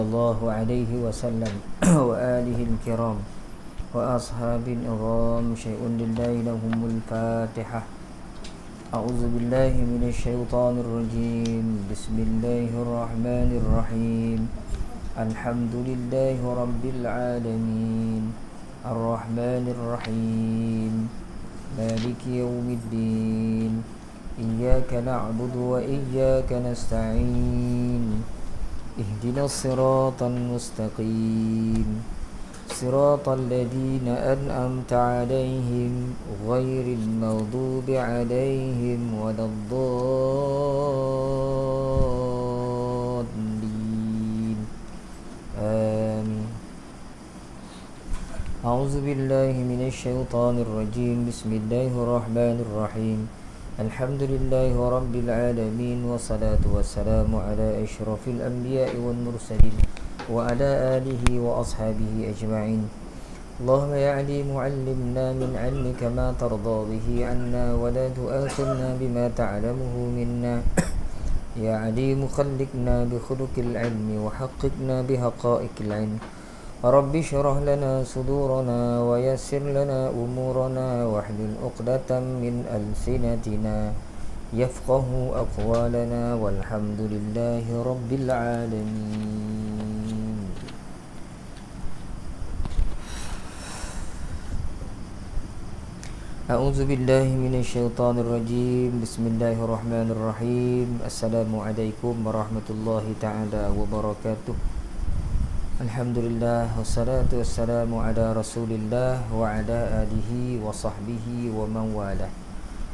الله عليه وسلم وآله الكرام وأصحاب الإرام شيء لله لهم الفاتحة. أعوذ بالله من الشيطان الرجيم. بسم الله الرحمن الرحيم. الحمد لله رب العالمين الرحمن الرحيم مالك يوم الدين إياك نعبد وإياك نستعين اهدنا الصراط المستقيم صراط الذين أنعمت عليهم غير المغضوب عليهم ولا الضالين آمين. أعوذ بالله من الشيطان الرجيم. بسم الله الرحمن الرحيم. الحمد لله رب العالمين والصلاة والسلام على أشرف الأنبياء والمرسلين وعلى آله وأصحابه أجمعين. اللهم يا عليم علمنا من علمك ما ترضى به عنا ولا تؤاخذنا بما تعلمه منا. يا عليم خلقنا بخلق العلم وحققنا بحقائق العلم. رب اشرح لنا صدورنا ويسر لنا أمورنا واحلل عقدة من ألسنتنا يفقه أقوالنا والحمد لله رب العالمين. أعوذ بالله من الشيطان الرجيم. بسم الله الرحمن الرحيم. السلام عليكم ورحمة الله تعالى وبركاته. Alhamdulillah wassalatu wassalamu ala Rasulillah wa ala alihi wa sahbihi wa man walah.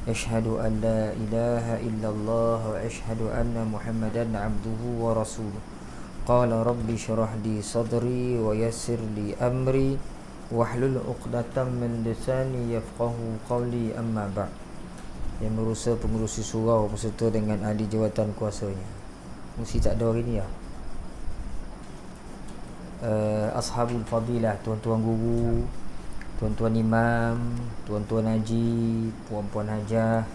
Asyhadu an la ilaha illallah wa asyhadu anna Muhammadan abduhu wa rasuluh. Qala rabbi shrah li sadri wa yassir li amri wahlul 'uqdatam min lisani yafqahu qawli, amma ba'd. Yang berusaha pengurusi surau berserta dengan ahli jawatan kuasanya. Mesti tak ada hari ni ya. Ashabul fadilah, tuan-tuan guru, tuan-tuan imam, tuan-tuan haji, puan-puan hajah,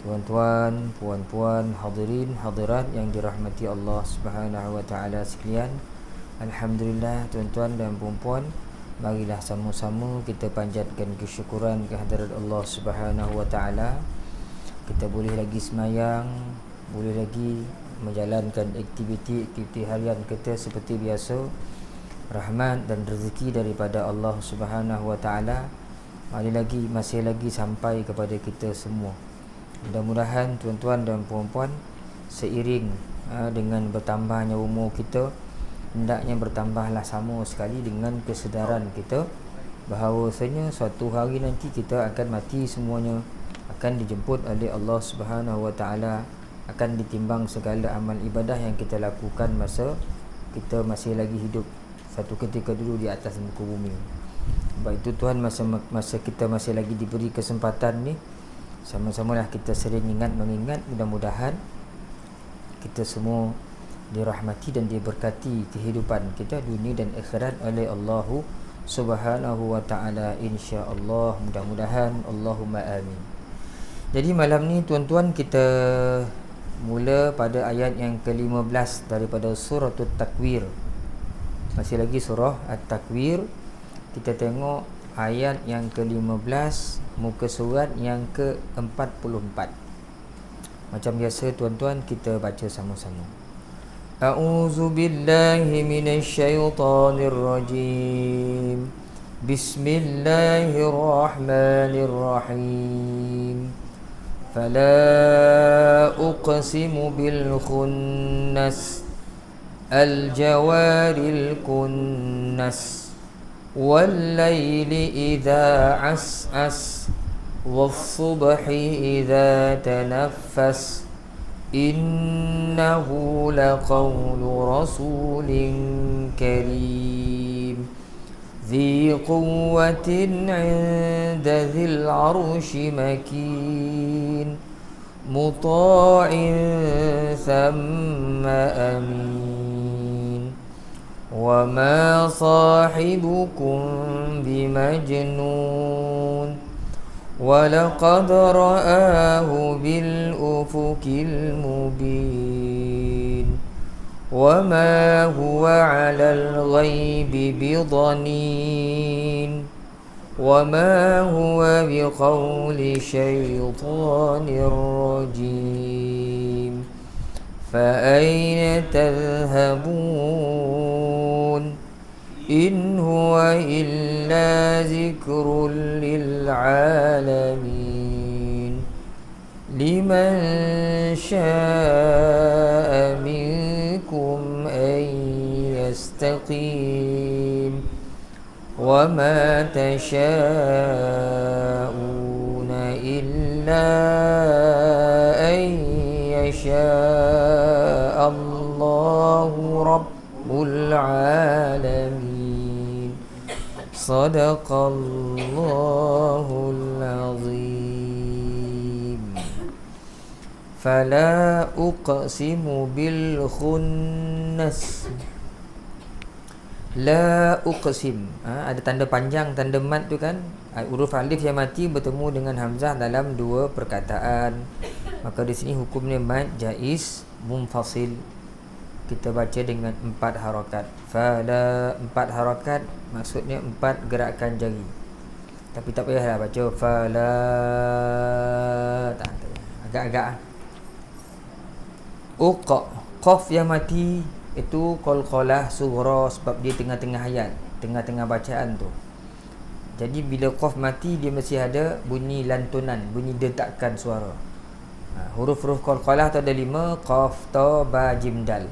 tuan-tuan, puan-puan, hadirin, hadirat yang dirahmati Allah Subhanahu wa taala sekalian. Alhamdulillah tuan-tuan dan puan-puan, marilah sama-sama kita panjatkan kesyukuran kehadirat Allah Subhanahu wa taala. Kita boleh lagi semayang, boleh lagi menjalankan aktiviti harian kita seperti biasa. Rahmat dan rezeki daripada Allah Subhanahu wa taala masih lagi sampai kepada kita semua. Mudah-mudahan tuan-tuan dan puan-puan, seiring dengan bertambahnya umur kita, hendaknya bertambahlah sama sekali dengan kesedaran kita bahawasanya suatu hari nanti kita akan mati semuanya, akan dijemput oleh Allah Subhanahu wa taala, akan ditimbang segala amal ibadah yang kita lakukan masa kita masih lagi hidup satu ketika dulu di atas muka bumi. Sebab itu Tuhan, masa kita masih lagi diberi kesempatan ni, sama-samalah kita sering mengingat, mudah-mudahan kita semua dirahmati dan diberkati kehidupan kita dunia dan akhirat oleh Allah Subhanahu wa taala, insya-Allah, mudah-mudahan, Allahumma amin. Jadi malam ni tuan-tuan, kita mula pada ayat yang ke-15 daripada surah At-Takwir. Masih lagi surah At-Takwir. Kita tengok ayat yang ke-15, muka surat yang ke-44. Macam biasa tuan-tuan, kita baca sama-sama. A'udzu billahi minasyaitonir rajim. Bismillahirrahmanirrahim. Fala uqsimu bil khunnas الجوار الكنس والليل إذا عسعس والصبح إذا تنفس إنه لقول رسول كريم ذي قوة عند ذي العرش مكين مطاع ثم أمين وما صاحبكم بمجنون ولقد رآه بالأفق المبين وما هو على الغيب بضنين وما هو بقول شيطان رجيم فأين تذهبون إن هو إلا ذكر للعالمين لمن شاء منكم أن يستقيم وما تشاءون إلا أن يشاء الله رب العالمين صدق الله العظيم فلا أقسم بالخنس La uqsim, ada tanda panjang, tanda mat tu kan. Huruf alif yang mati bertemu dengan hamzah dalam dua perkataan. Maka di sini hukumnya mat jaiz munfasil. Kita baca dengan 4 harakat. Fala 4 harakat maksudnya 4 gerakan jari. Tapi tak payahlah baca fala. Tak, agak-agak. Uqa, qaf yang mati itu qalqalah sughra sebab dia tengah-tengah ayat, tengah-tengah bacaan tu. Jadi bila qaf mati dia mesti ada bunyi lantunan, bunyi detakan suara. Huruf-huruf qalqalah tu ada 5, qaf, ta, ba, jim, dal.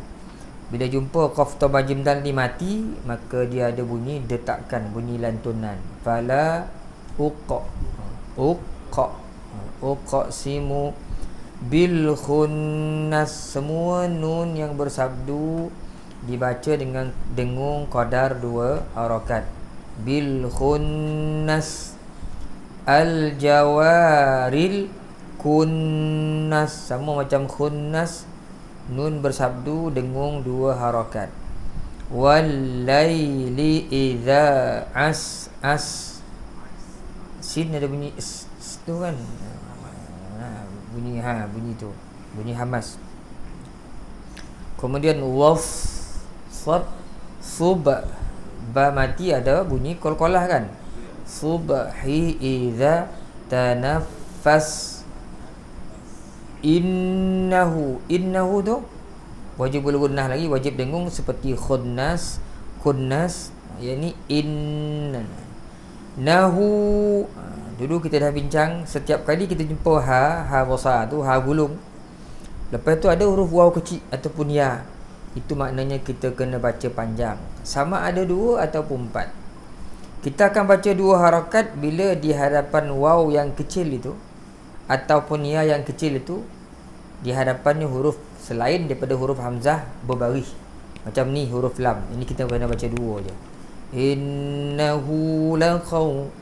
Bila jumpa qaf, ta, ba, jim, dal ni mati, maka dia ada bunyi detakan, bunyi lantunan. Fala uqa. Uqsimu bil khunnas, semua nun yang bersabdu dibaca dengan dengung qadar 2 harakat. Bil khunnas al jawaril kunnas, sama macam khunnas, nun bersabdu dengung 2 harakat. Wal laili idza as sin ada bunyi tu kan, bunyi tu, bunyi hamas. Kemudian waf, sab, sub, ba mati ada bunyi qalqalah kan. Subhi idza tanaffas. Innahu tu wajib gunnah lagi, wajib dengung seperti khunnas, kunnas, yakni innahu. Dulu kita dah bincang, setiap kali kita jumpa ha besar tu, ha gulung, lepas tu ada huruf waw kecil ataupun ya, itu maknanya kita kena baca panjang, sama ada 2 ataupun 4. Kita akan baca 2 harakat bila di hadapan waw yang kecil itu ataupun ya yang kecil itu di hadapannya huruf selain daripada huruf hamzah berbaris. Macam ni huruf lam, ini kita kena baca 2 je. Innahu laqaw.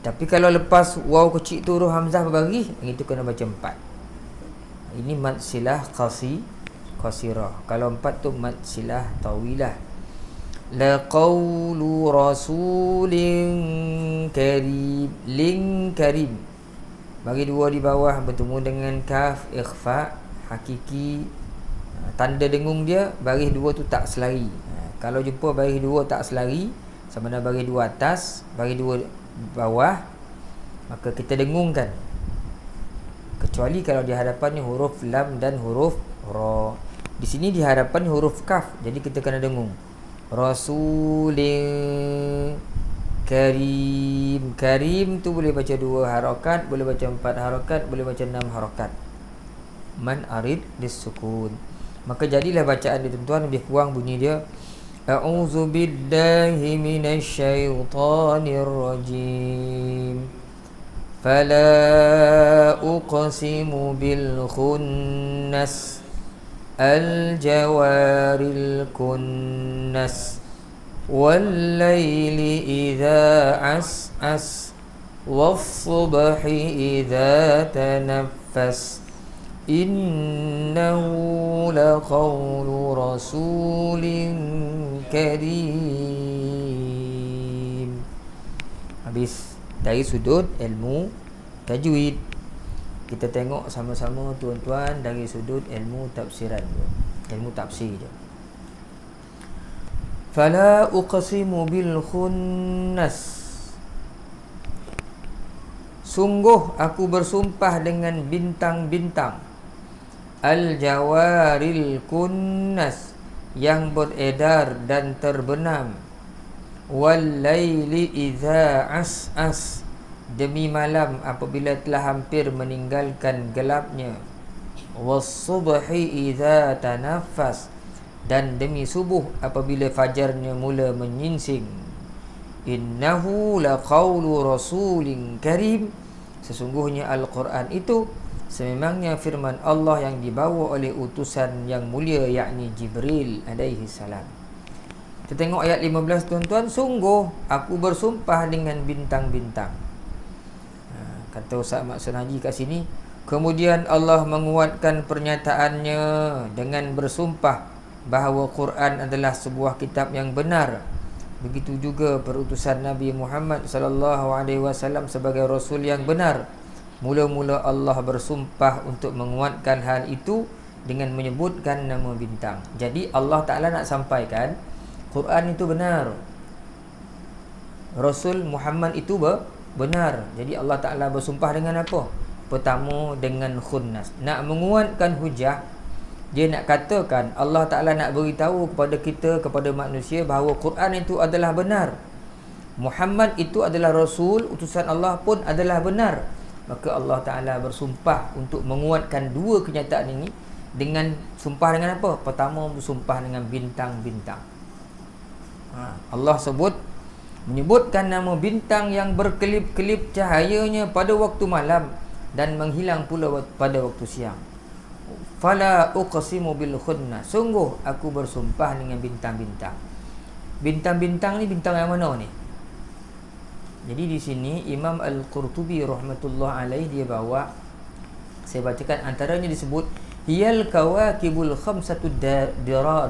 Tapi kalau lepas waw kecil tu huruf hamzah berbaris, itu kena baca 4. Ini mad silah qasirah. Kalau 4 tu mad silah tawilah. La qawlu rasulin karim. Ling karim, bagi 2 di bawah bertemu dengan kaf ikhfa hakiki. Tanda dengung dia baris 2 tu tak selari. Kalau jumpa baris 2 tak selari, sama ada baris 2 atas, baris 2 bawah, maka kita dengungkan, kecuali kalau di hadapannya huruf lam dan huruf ra. Di sini di hadapan huruf kaf, jadi kita kena dengung. Rasulin karim. Karim tu boleh baca 2 harakat, boleh baca 4 harakat, boleh baca 6 harakat. Man arid disukun. Maka jadilah bacaan dia tuan-tuan lebih kurang bunyi dia A'udzu billahi minasy syaithanir rajim. Fala uqsimu bil khunnas al jawaril kunnas wal laili idza as'as was subhi idza tanaffas. Innahu laqawlu rasulin karim. Habis dari sudut ilmu tajwid. Kita tengok sama-sama tuan-tuan dari sudut ilmu tafsiran, ilmu tafsir je. Fala uqsimu bil khunnas. Sungguh aku bersumpah dengan bintang-bintang. Al-jawaril kunnas, yang beredar dan terbenam. Wal laili idza as'as, demi malam apabila telah hampir meninggalkan gelapnya. Was subhi idza tanaffas, dan demi subuh apabila fajarnya mula menyingsing. Innahu laqaulu rasulin karim, sesungguhnya Al-Quran itu sememangnya firman Allah yang dibawa oleh utusan yang mulia, yakni Jibril alaihi salam. Kita tengok ayat 15 tuan-tuan. Sungguh aku bersumpah dengan bintang-bintang. Kata Ustaz Maksud Haji kat sini, kemudian Allah menguatkan pernyataannya dengan bersumpah bahawa Quran adalah sebuah kitab yang benar. Begitu juga perutusan Nabi Muhammad sallallahu alaihi wasallam sebagai rasul yang benar. Mula-mula Allah bersumpah untuk menguatkan hal itu dengan menyebutkan nama bintang. Jadi Allah Ta'ala nak sampaikan Quran itu benar, Rasul Muhammad itu benar. Jadi Allah Ta'ala bersumpah dengan apa? Pertama dengan khunnas, nak menguatkan hujah. Dia nak katakan, Allah Ta'ala nak beritahu kepada kita, kepada manusia, bahawa Quran itu adalah benar, Muhammad itu adalah Rasul, utusan Allah pun adalah benar. Maka Allah Ta'ala bersumpah untuk menguatkan dua kenyataan ini. Dengan sumpah dengan apa? Pertama, bersumpah dengan bintang-bintang. Allah menyebutkan nama bintang yang berkelip-kelip cahayanya pada waktu malam dan menghilang pula pada waktu siang. Fala uqsimu bil khunnas, sungguh aku bersumpah dengan bintang-bintang. Bintang-bintang ni bintang yang mana ni? Jadi di sini Imam Al-Qurtubi rahmatullah alaih dia bawa, saya bacakan antaranya disebut hiyal kawakibul khamsatu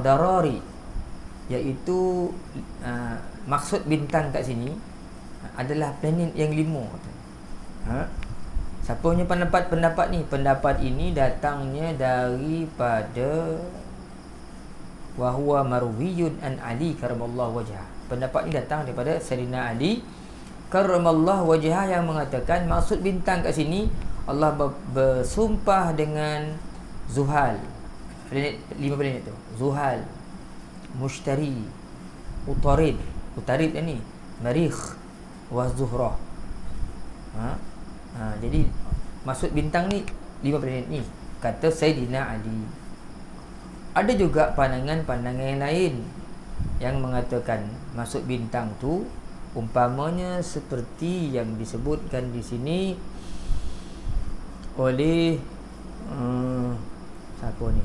darari, iaitu maksud bintang kat sini adalah planet yang 5. Siapa punya pendapat ni? Pendapat ini datangnya daripada wahwa marwiyun an Ali karamallahu wajhah. Pendapat ini datang daripada Sayyidina Ali karamallahu wajhah, yang mengatakan maksud bintang kat sini Allah bersumpah dengan Zuhal, planet 5 planet tu. Zuhal, Mushtari, Utarid ni, Marikh wa Zuhrah. Jadi maksud bintang ni 5 planet ni, kata Sayyidina Ali. Ada juga pandangan-pandangan yang lain yang mengatakan maksud bintang tu umpamanya seperti yang disebutkan di sini oleh siapa ni?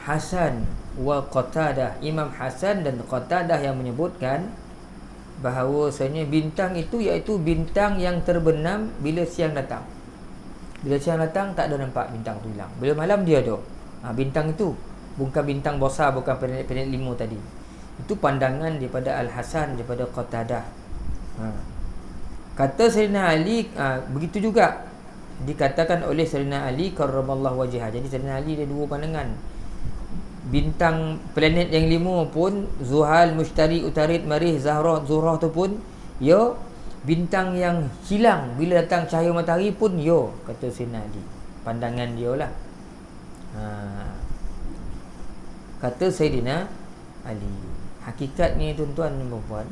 Hasan wa Qatadah. Imam Hasan dan Qatadah yang menyebutkan bahawasanya bintang itu iaitu bintang yang terbenam bila siang datang. Bila siang datang tak ada nampak bintang tu hilang. Bila malam dia ada. Bintang itu bukan bintang besar, bukan planet 5 tadi. Itu pandangan daripada Al-Hasan, daripada Qatadah. Kata Sayyidina Ali, begitu juga dikatakan oleh Sayyidina Ali karramallahu wajhah. Jadi Sayyidina Ali ada dua pandangan. Bintang planet yang 5 pun, Zuhal, Mushtari, Utarid, Marikh, Zuhrah tu pun ya, bintang yang hilang bila datang cahaya matahari pun ya, kata Sayyidina Ali. Pandangan dia lah. Kata Sayyidina Ali. Hakikatnya tuan-tuan dan puan,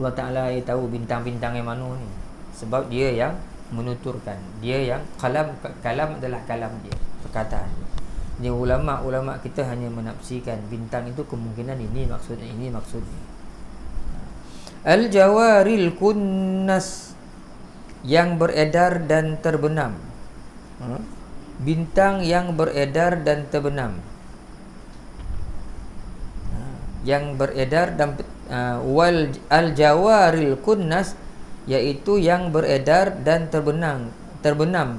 Allah Ta'ala tahu bintang-bintang yang mana ni. Sebab dia yang menuturkan, dia yang kalam adalah kalam dia, perkataan dia. Jadi ulama' kita hanya menafsirkan bintang itu kemungkinan ini maksudnya. Al-jawaril kunnas, yang beredar dan terbenam. Bintang yang beredar dan terbenam. Yang beredar dan wal al-jawaril kunnas, iaitu yang beredar dan terbenam,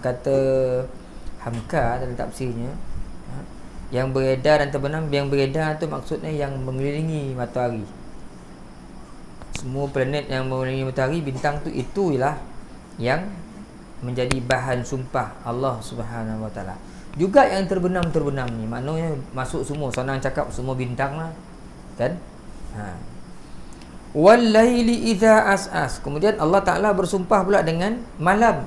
kata Hamka dalam tafsirnya. Yang beredar dan terbenam, yang beredar tu maksudnya yang mengelilingi matahari. Semua planet yang mengelilingi matahari, bintang tu itulah yang menjadi bahan sumpah Allah Subhanahu Wa Taala. Juga yang terbenam ni, maknanya masuk semua, senang cakap semua bintang lah. Kan? Wal laili idza as'as. Kemudian Allah Taala bersumpah pula dengan malam,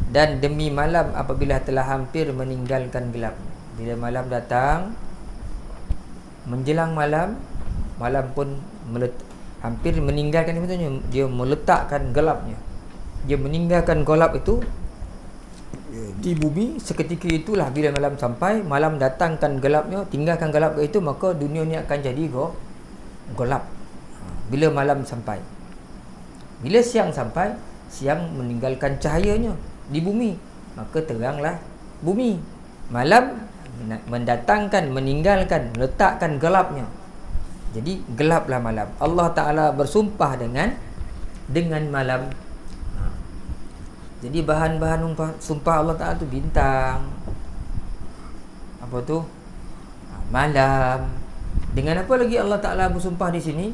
dan demi malam apabila telah hampir meninggalkan gelap. Bila malam datang, menjelang malam, malam pun hampir meninggalkan, maksudnya dia meletakkan gelapnya. Dia meninggalkan gelap itu di bumi. Seketika itulah bila malam sampai, malam datangkan gelapnya, tinggalkan gelap itu, maka dunia ni akan jadi gelap. Bila malam sampai, bila siang sampai, siang meninggalkan cahayanya di bumi, maka teranglah bumi. Malam mendatangkan, meninggalkan, letakkan gelapnya, jadi gelaplah malam. Allah Ta'ala bersumpah dengan malam. Jadi bahan-bahan sumpah Allah Ta'ala tu bintang, apa tu, malam. Dengan apa lagi Allah Ta'ala bersumpah di sini?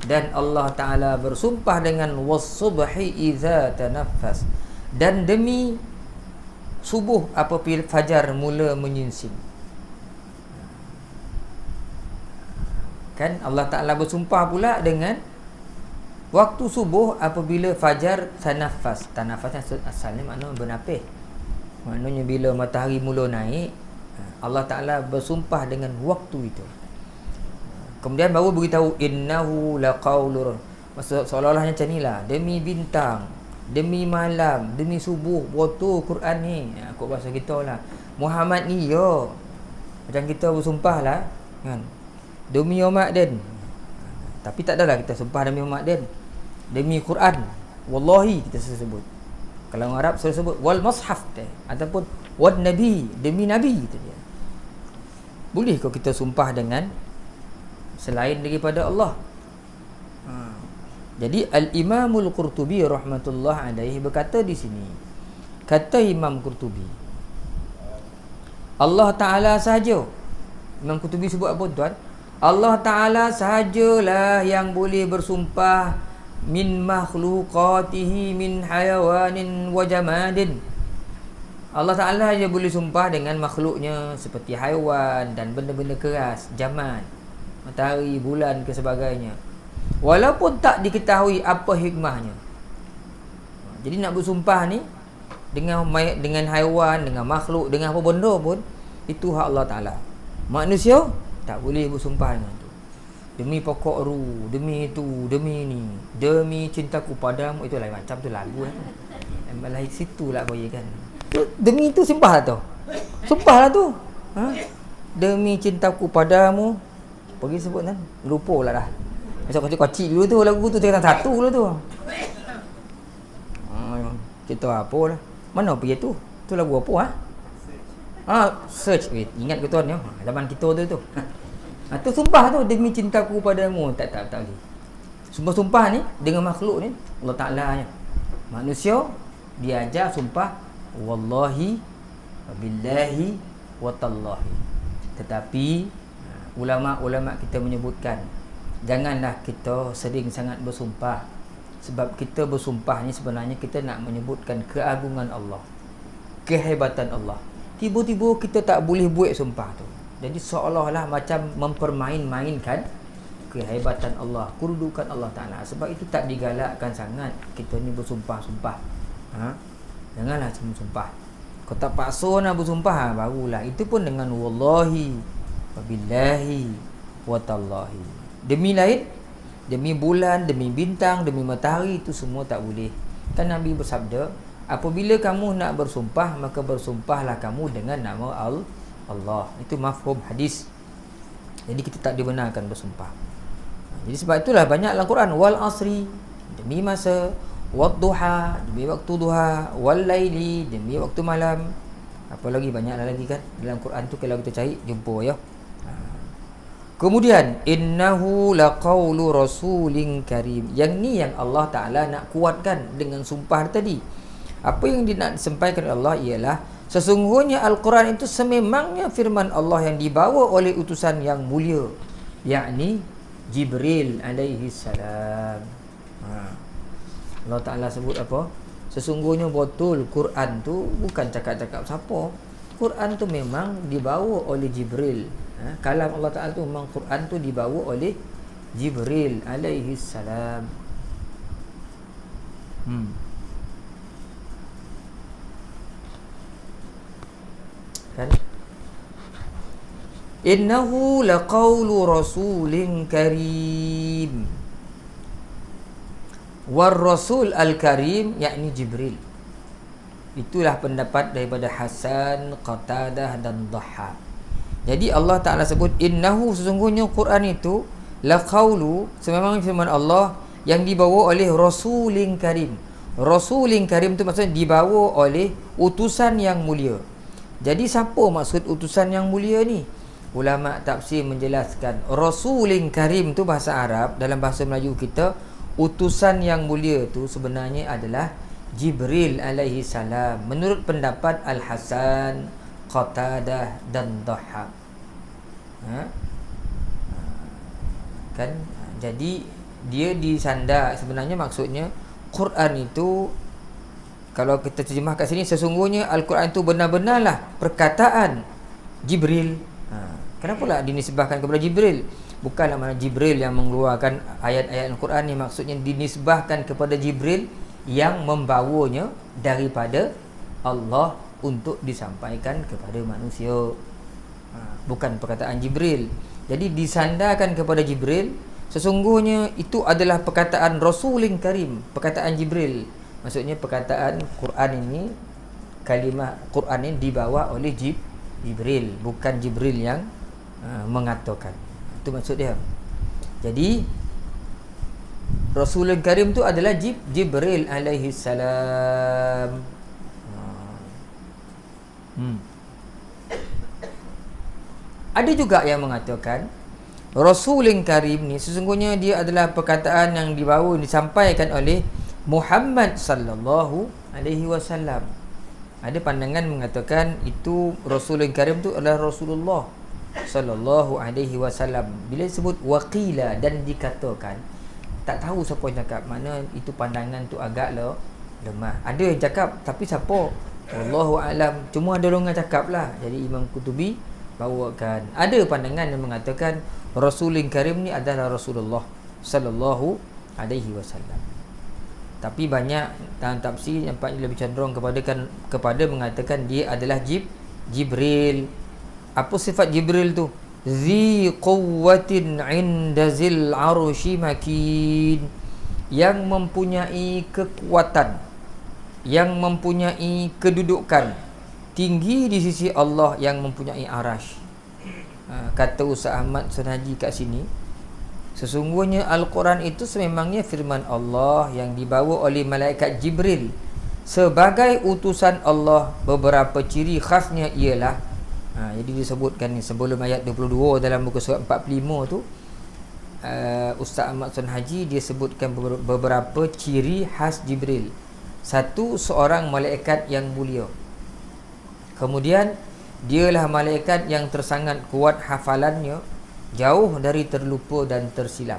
Dan Allah Ta'ala bersumpah dengan was-subhi idza tanaffas, dan demi subuh apabila fajar mula menyingsing. Kan Allah Ta'ala bersumpah pula dengan waktu subuh apabila fajar tanaffas. Tanaffas asalnya makna bernapis. Maknanya bila matahari mula naik, Allah Ta'ala bersumpah dengan waktu itu. Kemudian baru beritahu innahu laqaulur. Maksud seolah-olah macam inilah, demi bintang, demi malam, demi subuh, waktu Quran ni. Kok bahasa kita lah, Muhammad ni yo, macam kita bersumpah lah kan, demi Muhammad. Tapi tak adalah kita sumpah demi Muhammad, demi Quran, wallahi kita sebut. Kalau orang Arab selalu sebut wal mushaf ataupun wad nabi, demi nabi itu dia. Boleh kau kita sumpah dengan selain daripada Allah? Jadi Al-Imamul Qurtubi rahmatullah alaihi berkata di sini, kata Imam Qurtubi, Allah Ta'ala sahaja. Imam Qurtubi sebut apa tuan? Allah Ta'ala sahajalah yang boleh bersumpah min makhluqatihi min hayawanin wa jamadin. Allah Ta'ala saja boleh sumpah dengan makhluknya seperti haiwan dan benda-benda keras, jamad, matahari, bulan ke sebagainya, walaupun tak diketahui apa hikmahnya. Jadi nak bersumpah ni dengan haiwan, dengan makhluk, dengan apa benda pun, itu hak Allah Ta'ala. Manusia tak boleh bersumpah dengan tu. Demi pokok ru, demi itu, demi ni, demi cintaku padamu, itu lain macam tu lagu lah tu. Malah situ lah boy kan. Demi itu sumpah lah tu. Sumpah lah tu. Demi cintaku padamu. Pergi sebut kan, lupa lah dah. Macam kocik dulu tu, lagu tu tengah satu dulu tu. Kita apa lah. Mana pergi tu? Tu lagu apa search. Ingat ke tuan ya? Zaman kita tu. Tu sumpah tu, demi cintaku padamu. Tak boleh. Sumpah ni dengan makhluk ni Allah Ta'ala nya. Manusia diajar sumpah wallahi billahi wa tallahi. Tetapi ulama-ulama kita menyebutkan, janganlah kita sering sangat bersumpah. Sebab kita bersumpah ni sebenarnya kita nak menyebutkan keagungan Allah, kehebatan Allah. Tiba-tiba kita tak boleh buat sumpah tu. Jadi seolah-olah macam mempermain-mainkan kehebatan Allah, kedudukan Allah Ta'ala. Sebab itu tak digalakkan sangat kita ni bersumpah-sumpah. Janganlah cuma sumpah. Kau tak paksa nak bersumpah, barulah. Itu pun dengan wallahi wabillahi watallahi. Demi lain, demi bulan, demi bintang, demi matahari, itu semua tak boleh. Kan Nabi bersabda, apabila kamu nak bersumpah, maka bersumpahlah kamu dengan nama Allah. Itu mafhum hadis. Jadi kita tak dibenarkan bersumpah. Jadi sebab itulah banyak dalam Quran, wal asri, demi masa, wad duha, demi waktu duha, wal laili, demi waktu malam. Apa lagi, banyak lagi kan dalam Quran tu, kalau kita cari jumpa ya. Kemudian innahu laqaulu rasulin karim. Yang ni yang Allah Ta'ala nak kuatkan dengan sumpah tadi. Apa yang dia nak sampaikan Allah ialah sesungguhnya Al-Quran itu sememangnya firman Allah yang dibawa oleh utusan yang mulia, yakni Jibril alaihi salam. Allah Ta'ala sebut apa? Sesungguhnya betul Quran tu bukan cakap-cakap siapa. Quran tu memang dibawa oleh Jibril. Kalam Allah Ta'ala tu memang Quran tu dibawa oleh Jibril alaihi salam. Kan? Innahu laqawlu rasulin karim. War rasul al-karim yakni Jibril. Itulah pendapat daripada Hasan, Qatadah dan Dhahhak. Jadi Allah Ta'ala sebut innahu, sesungguhnya Quran itu laqawlu, sememangnya firman Allah yang dibawa oleh rasulin karim. Rasulin karim itu maksudnya dibawa oleh utusan yang mulia. Jadi siapa maksud utusan yang mulia ni? Ulama tafsir menjelaskan rasulin karim tu bahasa Arab, dalam bahasa Melayu kita utusan yang mulia tu sebenarnya adalah Jibril alaihi salam menurut pendapat Al-Hasan, Qatadah dan Dhahhak. Kan? Jadi dia disandar, sebenarnya maksudnya Quran itu, kalau kita terjemah kat sini, sesungguhnya Al-Quran itu benar-benarlah perkataan Jibril. Kenapa lah dinisbahkan kepada Jibril? Bukanlah mana Jibril yang mengeluarkan ayat-ayat Al-Quran ni, maksudnya dinisbahkan kepada Jibril yang membawanya daripada Allah untuk disampaikan kepada manusia. Bukan perkataan Jibril. Jadi disandarkan kepada Jibril, sesungguhnya itu adalah perkataan Rasulin Karim, perkataan Jibril. Maksudnya perkataan Quran ini, kalimah Quran ini dibawa oleh Jibril, bukan Jibril yang mengatakan. Itu maksud dia. Jadi Rasulul Karim tu adalah Jibril alaihi salam. Ada juga yang mengatakan Rasulul Karim ni sesungguhnya dia adalah perkataan yang dibawa, disampaikan oleh Muhammad sallallahu alaihi wasallam. Ada pandangan mengatakan itu Rasulul Karim tu adalah Rasulullah sallallahu alaihi wasallam. Bila disebut waqila dan dikatakan, tak tahu siapa yang cakap, mana itu pandangan tu agak lemah. Ada yang cakap tapi siapa? Wallahu alam. Cuma ada orang cakap lah. Jadi Imam Qutubi bawakan. Ada pandangan yang mengatakan Rasulul Karim ni adalah Rasulullah sallallahu alaihi wasallam. Tapi banyak dalam tafsir yang paling lebih cenderung kepada mengatakan dia adalah Jibril. Apa sifat Jibril tu? Zi quwwatin 'inda zil 'arsy makin, yang mempunyai kekuatan, yang mempunyai kedudukan tinggi di sisi Allah yang mempunyai arasy. Kata Ustaz Ahmad Sunaji kat sini, sesungguhnya Al-Quran itu sememangnya firman Allah yang dibawa oleh malaikat Jibril sebagai utusan Allah. Beberapa ciri khasnya ialah, jadi disebutkan ni sebelum ayat 22 dalam muka surat 45 tu, Ustaz Ahmad Sunaji dia sebutkan beberapa ciri khas Jibril. Satu, seorang malaikat yang mulia. Kemudian dialah malaikat yang tersangat kuat hafalannya, jauh dari terlupa dan tersilap.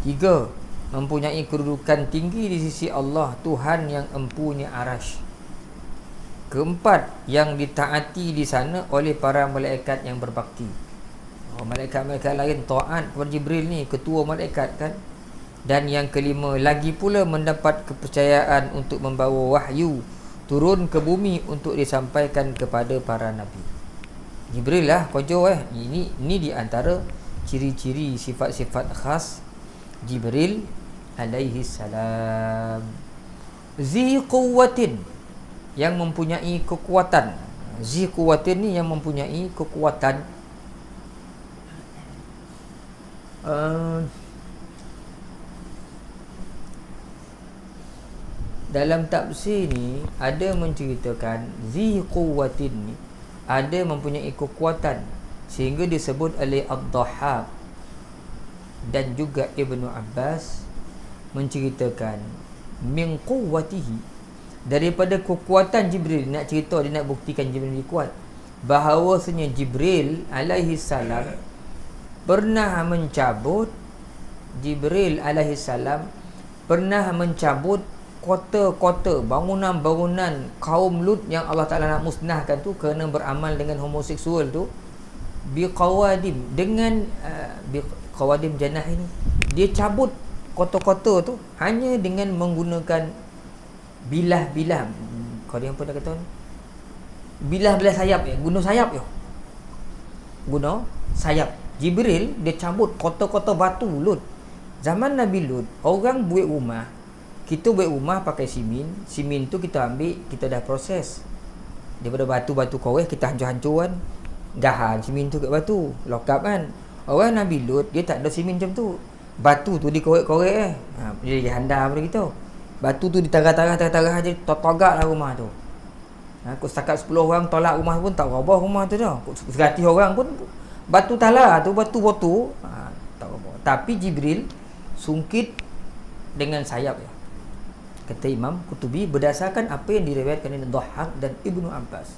3, mempunyai kedudukan tinggi di sisi Allah, Tuhan yang empunya arasy. 4, yang ditaati di sana oleh para malaikat yang berbakti. Malaikat-malaikat lain taat kepada Jibril ni, ketua malaikat kan. Dan yang 5, lagi pula mendapat kepercayaan untuk membawa wahyu turun ke bumi untuk disampaikan kepada para nabi. Jibril lah kojo ini di antara ciri-ciri sifat-sifat khas Jibril alaihi salam. Zi quwwatin, yang mempunyai kekuatan. Zi quwwatin ni yang mempunyai kekuatan. Dalam tafsir ni ada menceritakan zi quwwatin ni ada mempunyai kekuatan sehingga disebut oleh Ad-Dhahhak dan juga Ibnu Abbas menceritakan min quwwatihi, daripada kekuatan Jibril. Nak cerita, dia nak buktikan Jibril kuat, bahawasanya Jibril alaihi salam pernah mencabut kota-kota, bangunan-bangunan kaum Lut yang Allah Ta'ala nak musnahkan tu kerana beramal dengan homoseksual tu, biqawadim, dengan Qawadim Janah ini, dia cabut kotor-kotor tu hanya dengan menggunakan bilah-bilah. Kau dia apa dah kata ni? Bilah-bilah sayap ya, guna sayap ya. Guna sayap. Jibril dia cabut kotor-kotor batu Lut. Zaman Nabi Lut, orang buat rumah, kita buat rumah pakai simen. Simen tu kita ambil, kita dah proses. Daripada batu-batu korek kita hancur-hancur kan. Gahan simen tu kat batu, lokap kan. Orang Nabi Lut dia tak ada simen macam tu. Batu tu dikorek-korek dia jadi handal pada kita. Batu tu ditarah-tarah aja, totogak lah rumah tu. Kau setakat 10 orang tolak rumah pun tak robah rumah tu dah. 100 orang pun batu talah tu, batu botu tak robah. Tapi Jibril sungkit dengan sayap ya. Kata Imam Qutubi berdasarkan apa yang diriwayatkan oleh Dhahhak dan Ibnu Abbas.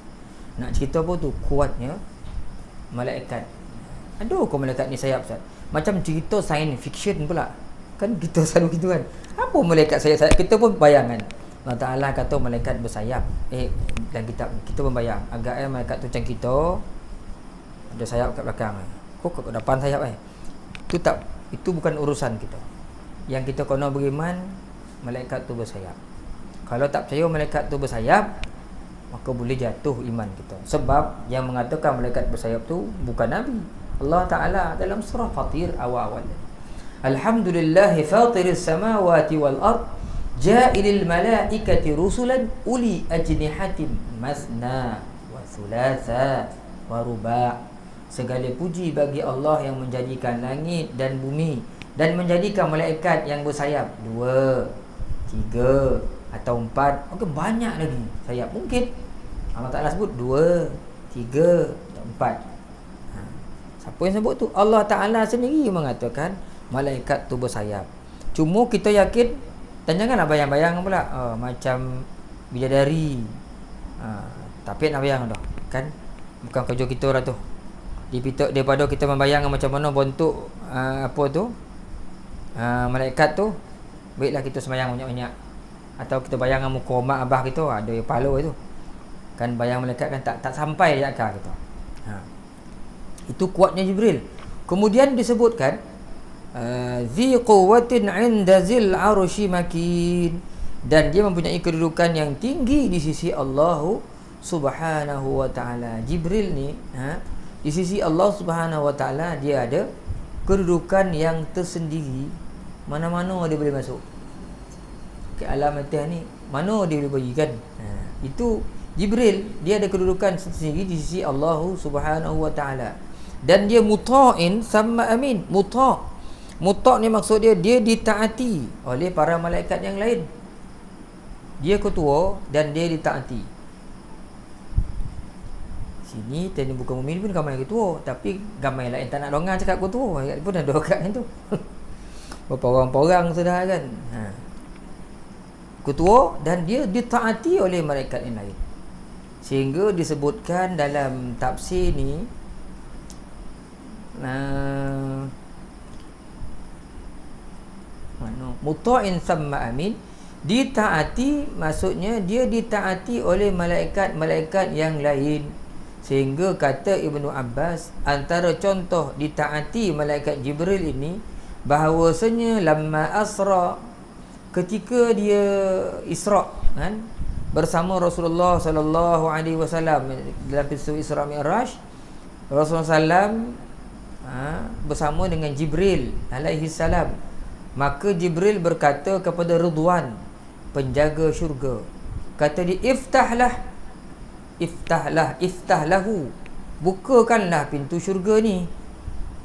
Nak cerita apa tu? Kuatnya malaikat. Aduh, kau malaikat ni sayap Ustaz. Macam cerita science fiction pula. Kan kita selalu gitu kan. Apa malaikat sayap-sayap? Kita pun bayangan. Allah Ta'ala kata malaikat bersayap. Dan kita pun bayang. Agaknya malaikat tu macam kita, ada sayap kat belakang. Kok kat depan sayap Itu tak, itu bukan urusan kita. Yang kita kena beriman malaikat tu bersayap. Kalau tak percaya malaikat tu bersayap, maka boleh jatuh iman kita. Sebab yang mengatakan malaikat bersayap tu bukan Nabi. Allah Ta'ala dalam surah Fatir awal-awal. Alhamdulillahi fatiris samawati wal ard ja'ilil malaikati rusulan uli ajnihatin masna wa thulatha wa ruba'. Segala puji bagi Allah yang menjadikan langit dan bumi dan menjadikan malaikat yang bersayap 2, 3 atau 4. Mungkin banyak lagi sayap. Mungkin Allah Ta'ala sebut 2, 3 atau 4. Siapa yang sebut tu? Allah Ta'ala sendiri mengatakan malaikat tu bersayap. Cuma kita yakin, dan janganlah bayang-bayang pula macam bidadari. Tapi nak bayang dah kan, bukan kerja kita lah tu. Daripada kita membayangkan macam mana bentuk apa tu malaikat tu, baiklah kita sembahyang banyak-banyak. Atau kita bayangkan muka mak abah kita ada kepala itu kan, bayang malaikat kan tak sampai dekat akal kita. Itu kuatnya Jibril. Kemudian disebutkan zi quwwatin 'inda zil 'arsy makin, dan dia mempunyai kedudukan yang tinggi di sisi Allah Subhanahu wa taala. Jibril ni di sisi Allah Subhanahu wa taala dia ada kedudukan yang tersendiri. Mana-mana dia boleh masuk ke alam atas ni, mana dia boleh bagikan. Itu Jibril, dia ada kedudukan tersendiri di sisi Allah Subhanahu wa taala. Dan dia muta'in sama amin. Muta' ni maksud dia ditaati oleh para malaikat yang lain. Dia ketua dan dia ditaati. Sini tadi bukan mukmin pun ramai ketua, tapi ramai lain tak nak longang cakap ketua pun ada orang tu. Berapa orang-orang sudah kan. Ketua dan dia ditaati oleh malaikat yang lain. Sehingga disebutkan dalam tafsir ni muta'in samma amin, ditaati maksudnya dia ditaati oleh malaikat-malaikat yang lain. Sehingga kata Ibnu Abbas, antara contoh ditaati malaikat Jibril ini bahawasanya lamma asra, ketika dia Isra kan bersama Rasulullah sallallahu alaihi wasallam dalam peristiwa Isra Mi'raj, Rasulullah sallam bersama dengan Jibril alaihi salam. Maka Jibril berkata kepada Ridwan, penjaga syurga, kata dia, iftahlahu, bukakanlah pintu syurga ni.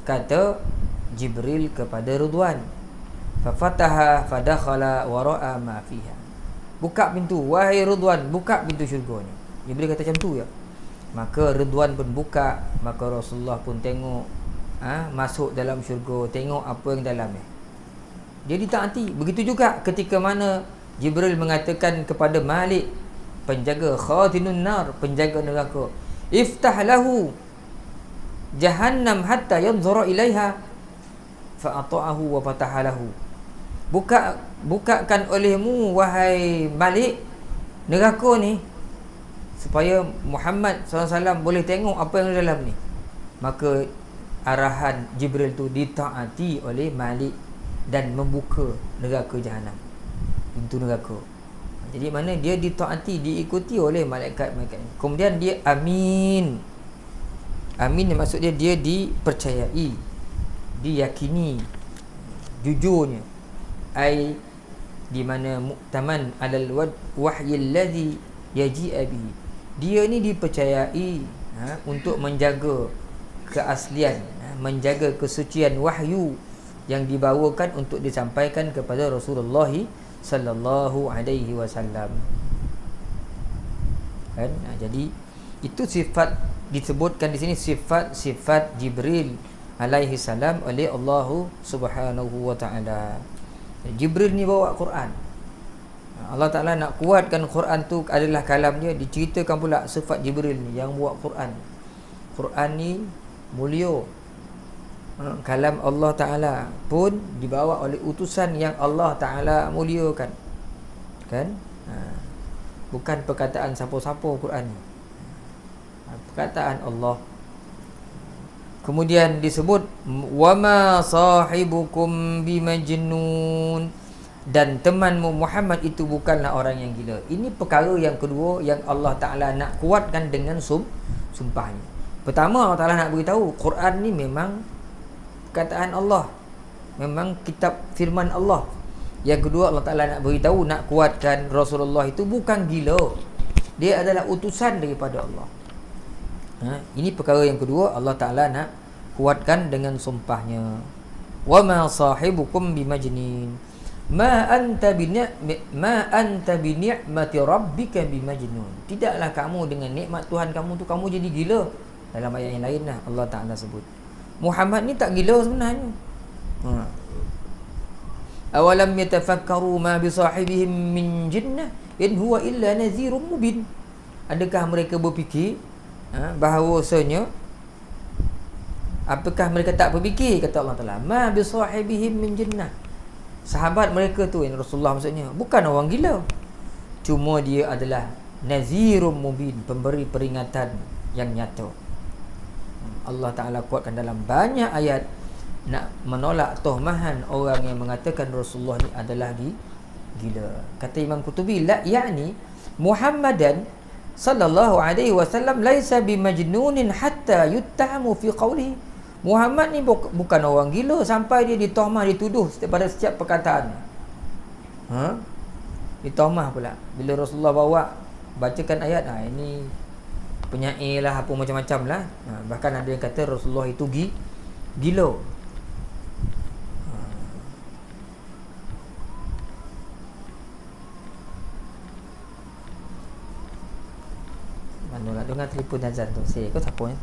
Kata Jibril kepada Ridwan, fafataha fadakhala wa ra'a ma fiha, buka pintu wahai Ridwan, buka pintu syurga ni. Jibril kata macam tu ya. Maka Ridwan pun buka, maka Rasulullah pun tengok masuk dalam syurga, tengok apa yang dalamnya. Dia ditaati. Begitu juga ketika mana Jibril mengatakan kepada Malik, penjaga khazinun nar, penjaga neraka, iftah lahu jahannam hatta yanzura ilaiha, fa ata'ahu wa fataha lahu, bukakan olehmu wahai Malik neraka ni supaya Muhammad SAW boleh tengok apa yang dalam ni. Maka arahan Jibril tu ditaati oleh Malik dan membuka neraka jahanam, pintu neraka. Jadi mana dia ditaati, diikuti oleh malaikat-malaikat. Kemudian dia amin. Amin maksud dia dipercayai, diyakini, jujurnya. Ai di mana mu'taman alal wahyi allazi yaji'a bihi. Dia ni dipercayai untuk menjaga keaslian, menjaga kesucian wahyu yang dibawakan untuk disampaikan kepada Rasulullah sallallahu alaihi wasallam. Kan? Jadi itu sifat disebutkan di sini, sifat Jibril alaihi salam oleh Allah Subhanahu wa taala. Jibril ni bawa Quran. Allah Taala nak kuatkan Quran tu adalah kalam dia, diceritakan pula sifat Jibril ni yang bawa Quran. Quran ni mulia. Kalam Allah Ta'ala pun dibawa oleh utusan yang Allah Ta'ala muliakan. Kan? Bukan perkataan siapa-siapa Quran ni. Perkataan Allah. Kemudian disebut wama sahibukum bimajnun, dan temanmu Muhammad itu bukanlah orang yang gila. Ini perkara yang kedua yang Allah Ta'ala nak kuatkan dengan sumpahnya. Pertama, Allah Ta'ala nak beritahu Quran ni memang perkataan Allah, memang kitab firman Allah. Yang kedua, Allah Ta'ala nak beritahu, nak kuatkan Rasulullah itu bukan gila, dia adalah utusan daripada Allah. Ini perkara yang kedua, Allah Ta'ala nak kuatkan dengan sumpahnya. Wa ma sahibukum bimajnin, ma anta bi ni'mati rabbika bimajnun. Tidaklah kamu dengan nikmat Tuhan kamu tu kamu jadi gila. Dalam ayat yang lain lah Allah Ta'ala sebut Muhammad ni tak gila sebenarnya. Awalam yatafakkaru ma bi sahibihim min jinnah in huwa illa nadhirun mubin. Adakah mereka berfikir bahawasanya, apakah mereka tak berfikir, kata Allah Taala, ma bi sahibihim min jinnah, sahabat mereka tu yang Rasulullah maksudnya bukan orang gila, cuma dia adalah nadhirun mubin, pemberi peringatan yang nyata. Allah Ta'ala kuatkan dalam banyak ayat nak menolak tuhmahan orang yang mengatakan Rasulullah ni adalah gila. Kata Imam Qutubi, la ya'ni Muhammadan sallallahu alaihi wasallam laisa bimajnunin hatta yuttahamu fi qawlihi. Muhammad ni bukan orang gila sampai dia dituhmah, dituduh pada setiap perkataan. Dituhmah pula. Bila Rasulullah bacakan ayat, ini penyair lah, apa macam-macam lah. Bahkan ada yang kata Rasulullah itu gila. Mana nak dengar telefon azan tu? Saya kau siapa ni?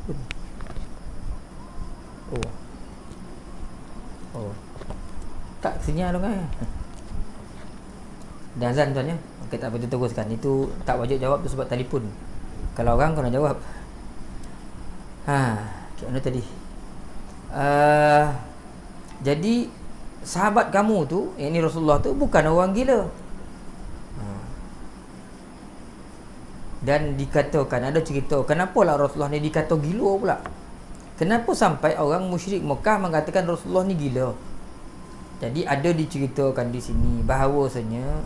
Oh. Tak sinyal tu kan? Dan azan tuan ya. Okey, tak apa, teruskan. Itu tak wajib jawab tu sebab telefon. Kalau orang kau nak jawab. Okay, mana tadi? Jadi sahabat kamu tu, yang ni Rasulullah tu bukan orang gila. Dan dikatakan, ada cerita kenapa lah Rasulullah ni dikata gila pula. Kenapa sampai orang musyrik Mekah mengatakan Rasulullah ni gila? Jadi ada diceritakan di sini bahawasanya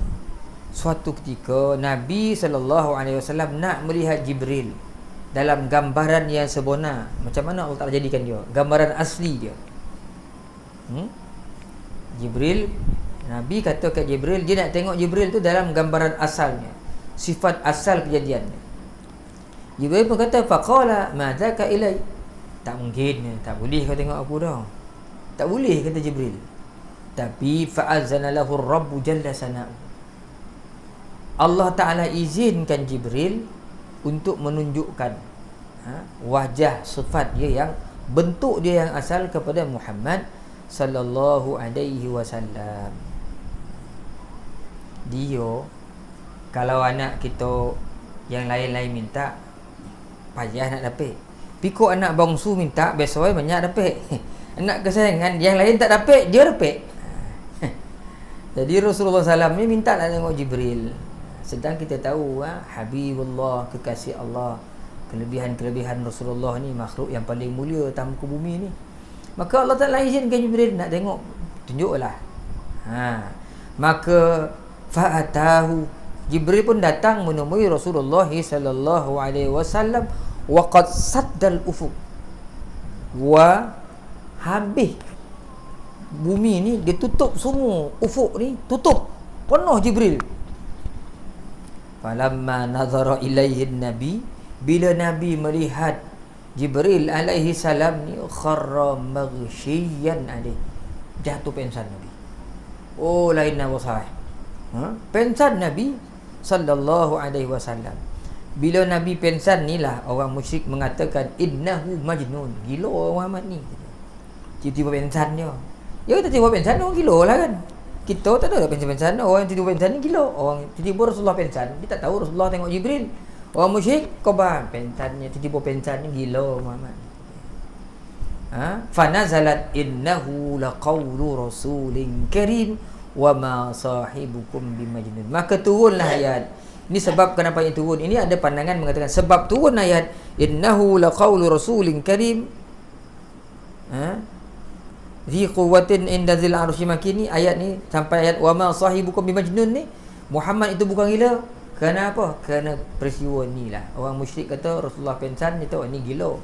suatu ketika Nabi SAW nak melihat Jibril dalam gambaran yang sebenar. Macam mana Allah Ta'ala jadikan dia? Gambaran asli dia. Jibril, Nabi kata kat Jibril, dia nak tengok Jibril tu dalam gambaran asalnya, sifat asal kejadiannya. Jibril pun kata, faqala ma dzaka ilai. Tak mungkin, tak boleh kau tengok aku dah. Tak boleh, kata Jibril. Tapi fa'azana lahu Rabbu jalla sana'u. Allah Ta'ala izinkan Jibril untuk menunjukkan wajah sifat dia yang, bentuk dia yang asal kepada Muhammad sallallahu alaihi wasallam. Dia, kalau anak kita yang lain-lain minta, payah nak dapat. Pikuk anak bangsu minta, biasanya banyak dapat. Anak kesayangan yang lain tak dapat, dia dapat. Jadi Rasulullah SAW ni minta nak tengok Jibril. Sedang kita tahu Habibullah, kekasih Allah, kelebihan-kelebihan Rasulullah ni makhluk yang paling mulia atas muka bumi ni. Maka Allah Ta'ala izinkan Jibril nak tengok, tunjuklah. Maka fa'atahu, Jibril pun datang menemui Rasulullah sallallahu alaihi wasallam wa qad saddal ufuq, wa habis bumi ni dia tutup semua, ufuk ni tutup penuh Jibril. Falamma nazara ilaihi nabi, bila Nabi melihat Jibril alaihi salam ni, kharra maghsyiyan alaih, jatuh pingsan Nabi. Oh, lain nama sahih. Pingsan Nabi sallallahu alaihi wasallam. Bila Nabi pingsan ni lah orang musyrik mengatakan innahu majnun, gila orang Muhammad ni. Tiba-tiba pingsan dia. Ya, kita tiba pingsan orang gila lah kan. Kita tak ada pingsan-pingsan, orang yang tiba pingsan ni gila. Orang tiba Rasulullah pingsan, kita tak tahu Rasulullah tengok Jibril. Orang musyrik korban pingsannya, tiba pingsan ni gila Muhammad. Fa nazalat innahu laqawlu rasulin karim wa ma sahibukum bimajnun. Maka turunlah ayat. Ini sebab kenapa yang turun. Ini ada pandangan mengatakan sebab turun ayat innahu laqawlu rasulin karim, Zi quwwatin inda zil arshi makin, ni ayat ni sampai ayat wa ma sahibukum bimajnun ni, Muhammad itu bukan gila. Kenapa? Kerana peristiwa ni lah. Orang musyrik kata Rasulullah pingsan, dia tahu ni gila.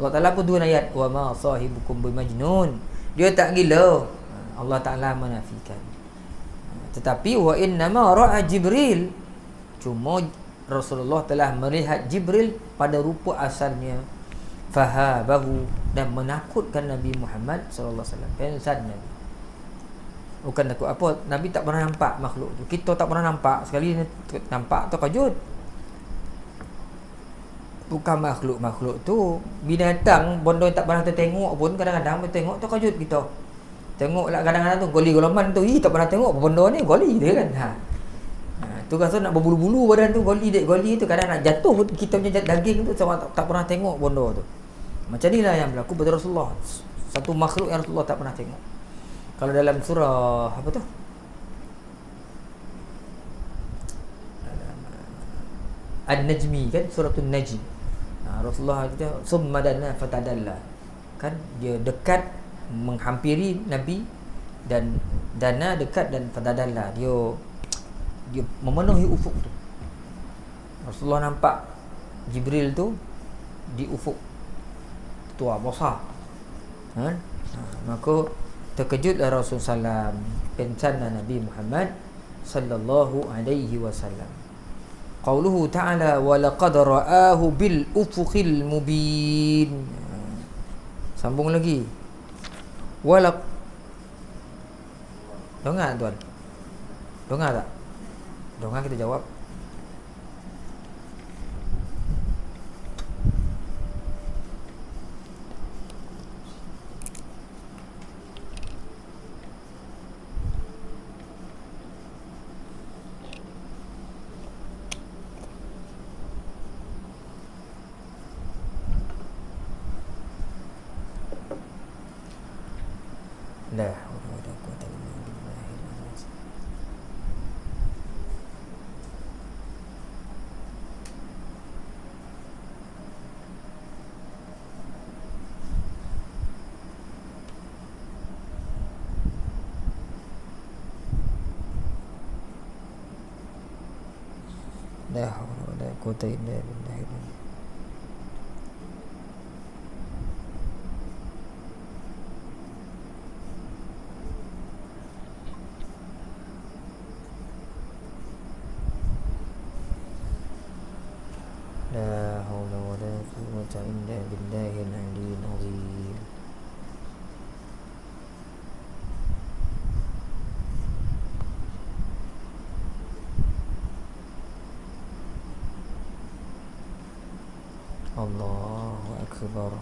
Allah Ta'ala pun turun ayat wa ma sahibukum bimajnun, dia tak gila. Allah Ta'ala menafikan. Tetapi wa innama ra'a Jibril, cuma Rasulullah telah melihat Jibril pada rupa asalnya. Fahabahu, dan menakutkan Nabi Muhammad sallallahu alaihi wasallam. Pingsan Nabi. Bukan takut apa, Nabi tak pernah nampak makhluk tu. Kita tak pernah nampak, sekali nampak terkejut. Bukan makhluk tu, binatang benda yang tak pernah kita tengok pun kadang-kadang kita tengok terkejut kita. Tengoklah kadang-kadang tu goli goloman tu, tak pernah tengok apa benda ni, goli dia kan. Tu rasa nak berbulu-bulu badan tu, goli tu kadang nak jatuh kita punya daging tu sama tak pernah tengok benda tu. Macam inilah yang berlaku pada Rasulullah. Satu makhluk yang Rasulullah tak pernah tengok. Kalau dalam surah apa tu? An-Najmi kan, suratul Najm. Rasulullah kata summa dana fatadalla. Kan dia dekat menghampiri Nabi, dan dana dekat, dan fatadalla dia memenuhi ufuk tu. Rasulullah nampak Jibril tu di ufuk tua besar. Maka terkejutlah Rasulullah SAW, pingsanlah Nabi Muhammad sallallahu alaihi wasallam. Qauluhu ta'ala wa laqad ra'ahu bil ufuqil mubin. Sambung lagi. Dengar tuan? Dengar tak? Dengar, kita jawab. La haula wala quwwata illa billahil azim. La haula wala quwwata illa billahil azim. La haula wala quwwata illa billahil aliyyil azim. Allahu akbar.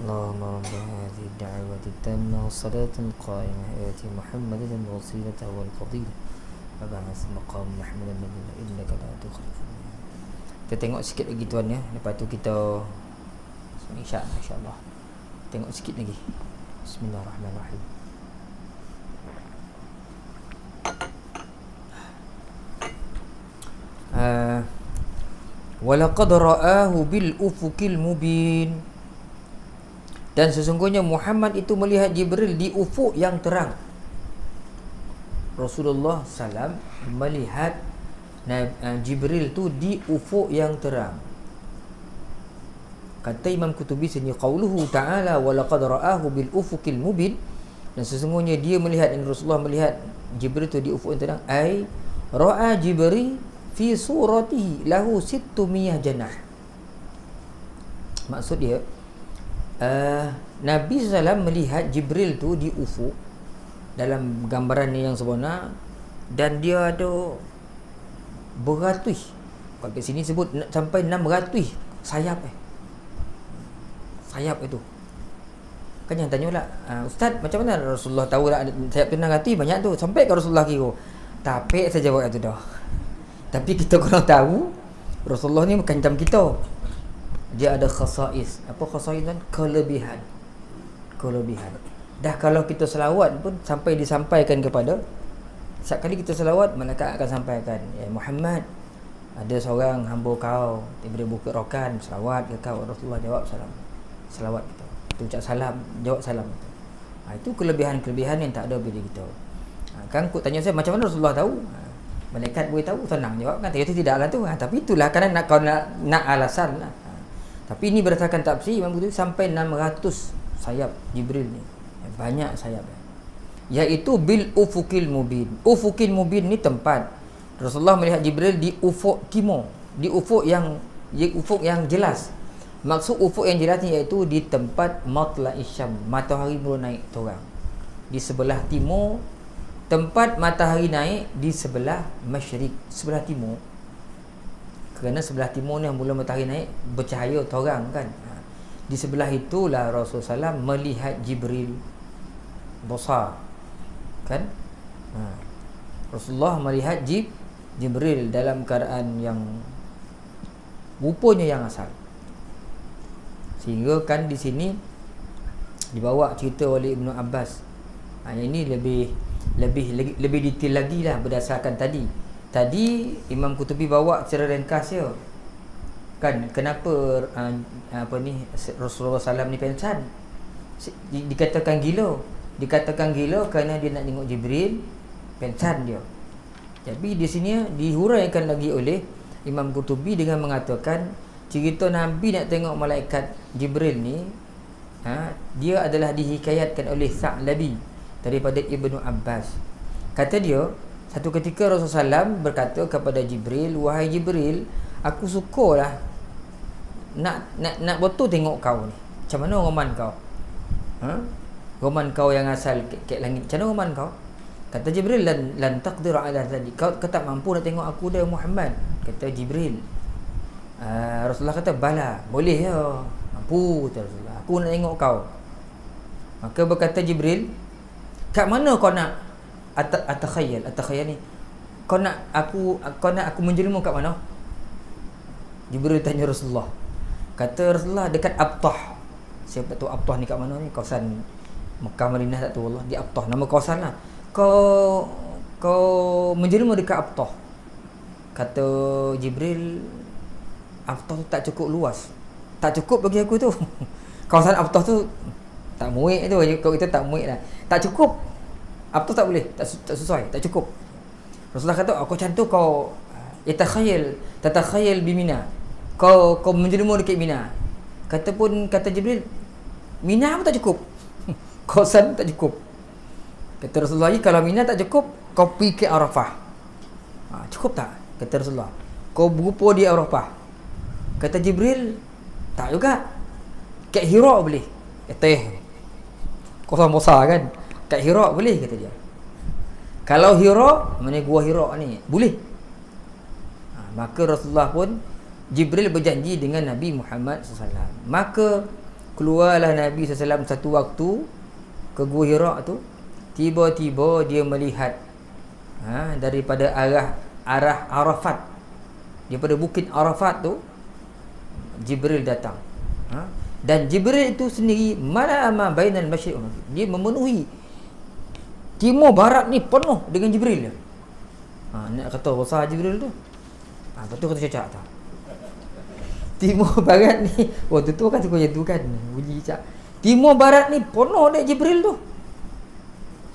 اللهم رب هذه الدعوة التامة والصلاة القائمة آت محمدا الوسيلة والفضيلة وبعث مقام محمود المذموم إنك لا تخلف. Kita tengok sikit lagi tuan ya. Lepas tu kita insya-Allah tengok sikit lagi. Bismillahirrahmanirrahim. Walaqad ra'ahu bil ufuqil mubin. Dan sesungguhnya Muhammad itu melihat Jibril di ufuk yang terang. Rasulullah SAW melihat Jibril tu di ufuk yang terang. Kata Imam Qutubi sini, qauluhu ta'ala walaqad ra'ahu bil ufuqil mubin, dan sesungguhnya dia melihat, dan Rasulullah melihat Jibril tu di ufuk yang terang, ai ra'a Jibril fi suratihi lahu 600 janah. Maksud dia, Nabi SAW melihat Jibril tu di ufuk dalam gambaran yang sebenar, dan dia ada beratus, kat sini sebut sampai 600 sayap sayap itu. Kan yang tanya pula, Ustaz macam mana Rasulullah tahu lah sayap tu 600? Banyak tu, sampai ke Rasulullah kira. Tapi saya jawab itu dah. Tapi kita kurang tahu Rasulullah ni bukan macam kita. Dia ada khasais. Apa khasais kan? Kelebihan. Dah kalau kita selawat pun sampai disampaikan kepada, setiap kali kita selawat, malaikat akan sampaikan, ya Muhammad, ada seorang hamba kau daripada Bukit Rokan selawat ke kau. Rasulullah jawab salam. Selawat kita. Kita ucap salam, jawab salam kita. Itu kelebihan-kelebihan yang tak ada pada kita. Kan kau tanya saya macam mana Rasulullah tahu? Malaikat boleh tahu, senang jawab kan. Ternyata tidaklah tu. Tapi itulah kerana kau nak alasan lah. Tapi ini berdasarkan tafsir Imam Qutubi sampai 600 sayap Jibril ni. Banyak sayap. Iaitu bil ufuqil mubin. Ufuqil mubin ni tempat Rasulullah melihat Jibril di ufuk timur, di ufuk yang jelas. Maksud ufuk yang jelas ni iaitu di tempat matla'is syam, matahari mula naik terang. Di sebelah timur, tempat matahari naik di sebelah masyrik, sebelah timur. Kerana sebelah timur ni yang mula matahari naik bercahaya terang kan. Di sebelah itulah Rasulullah SAW melihat Jibril besar kan. Rasulullah melihat Jibril dalam keadaan yang rupanya yang asal. Sehingga kan di sini dibawa cerita oleh Ibnu Abbas. Yang ini lebih detail lagi lah berdasarkan tadi. Tadi Imam Qutubi bawa secara ringkas ya. Kan kenapa Rasulullah SAW ni pengsan? Dikatakan gila kerana dia nak tengok Jibril, pengsan dia. Jadi di sini dihuraikan lagi oleh Imam Qutubi dengan mengatakan cerita Nabi nak tengok malaikat Jibril ni, dia adalah dihikayatkan oleh Sa'labi daripada Ibnu Abbas. Kata dia, satu ketika Rasulullah SAW berkata kepada Jibril, wahai Jibril, aku sukalah nak betul tengok kau ni. Macam mana roman kau? Roman kau yang asal kat langit. Macam mana roman kau? Kata Jibril, lan taqdir ala zalik. Kau tak mampu nak tengok aku dah Muhammad. Kata Jibril. Rasulullah kata, bala, boleh ya. Mampu, kata Rasulullah. Aku nak tengok kau. Maka berkata Jibril, kat mana kau nak atakhayyal ni? Kau nak aku menjelma kat mana? Jibril tanya Rasulullah. Kata Rasulullah, dekat Abtah. Siapa tak tahu Abtah ni kat mana ni? Kawasan Mekah Madinah tak tahu Allah. Di Abtah, nama kawasan lah. Kau menjelma dekat Abtah. Kata Jibril, Abtah tu tak cukup luas. Tak cukup bagi aku tu. Kawasan Abtah tu tak muik tu. Kalau kita tak muik lah. Tak cukup. Abtah tak boleh. Tak sesuai. Tak cukup. Rasulullah kata, aku macam tu kau tatakhayal bimina. Kau menjelma dekat Mina. Kata Jibril, Mina pun tak cukup. Kawasan tak cukup. Kata Rasulullah, kalau Mina tak cukup, kau pergi ke Arafah. Cukup tak? Kata Rasulullah, kau berupa di Arafah. Kata Jibril, tak juga. Kat Hira boleh. Kata kawasan besar kan. Kat Hira boleh, kata dia. Kalau Hira, mana gua Hira ni, boleh. Maka Rasulullah pun, Jibril berjanji dengan Nabi Muhammad SAW. Maka keluarlah Nabi SAW satu waktu ke Gua Hira tu. Tiba-tiba dia melihat daripada arah Arafat, daripada bukit Arafat tu, Jibril datang. Dan Jibril itu sendiri ma bainal masyriq wal maghrib, dia memenuhi timur barat ni penuh dengan Jibril dia. Nak kata besar Jibril tu. Betul kata cacak tak? Timur barat ni, waktu tu kan suka jatuh kan, bunyi cacak. Timur barat ni penuh dengan Jibril tu.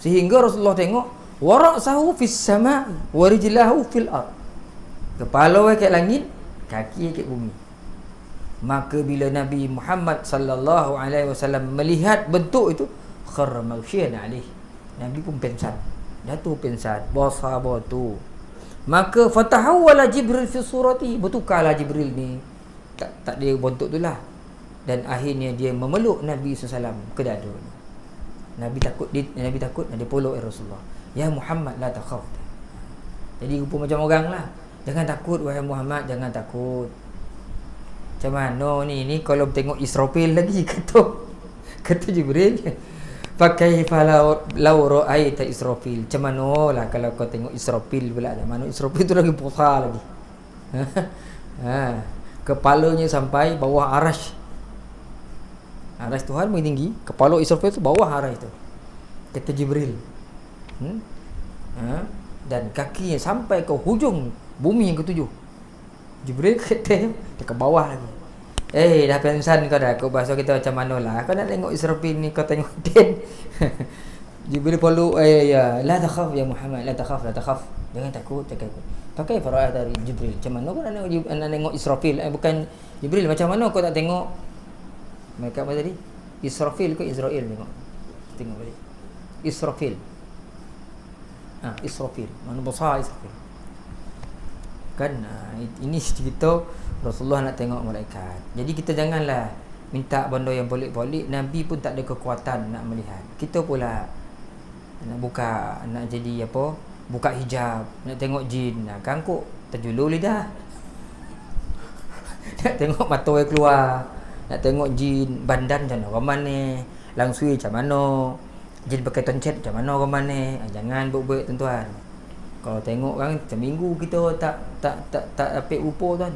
Sehingga Rasulullah tengok wara'sahu fis sama' wa rijlahu fil ard. Kepala kat langit, kaki kat bumi. Maka bila Nabi Muhammad sallallahu alaihi wasallam melihat bentuk itu, kharra maghsyian alaihi. Nabi pun pingsan. Jatuh pingsan, basah batu. Maka fatahawwala Jibril fi surati, bertukarlah Jibril ni. Tak dia bentuk itulah. Dan akhirnya dia memeluk Nabi SAW ke dada. Nabi takut, dia peluk Rasulullah. Ya Muhammad la takhaf. Jadi rupa macam orang lah. Jangan takut wahai Muhammad, jangan takut. Macam mana ni kalau tengok Israfil lagi kata Jibril. Pakai law ra'aita Israfil. Macam mana lah kalau kau tengok Israfil pula. Mana Israfil tu lagi besar lagi. Kepalanya sampai bawah arash. Arash Tuhan paling tinggi, kepala Israfil tu bawah arash tu. Kata Jibril. Dan kakinya sampai ke hujung bumi yang ketujuh. Jibril kata ke bawah lagi. Dah pensan kau dah. Kau bahasa kita macam mana lah. Kau nak tengok Israfil ni, kau tengok Den. Jibril peluk, ya, la takhaf ya Muhammad, la takhaf. Jangan takut. Pakai fara'at dari Jibril. Macam mana kau nak tengok Israfil? Bukan Jibril, macam mana kau tak tengok mereka apa tadi? Israfil ke Israel tengok balik. Israfil. Israfil. Mana besar Israfil? Kan ini cerita Rasulullah nak tengok malaikat. Jadi kita janganlah minta benda yang pelik-pelik. Nabi pun tak ada kekuatan nak melihat. Kita pula nak buka, nak jadi apa? Buka hijab, nak tengok jin, nak kangkuk, terjulur lidah. Nak tengok mata yang keluar, nak tengok jin bandan macam mana orang mana, langsui macam mana, jin pakai toncet macam mana orang mana. Jangan buat-buat tuan-tuan. Kalau tengok kan seminggu kita tak dapat rupa tuan.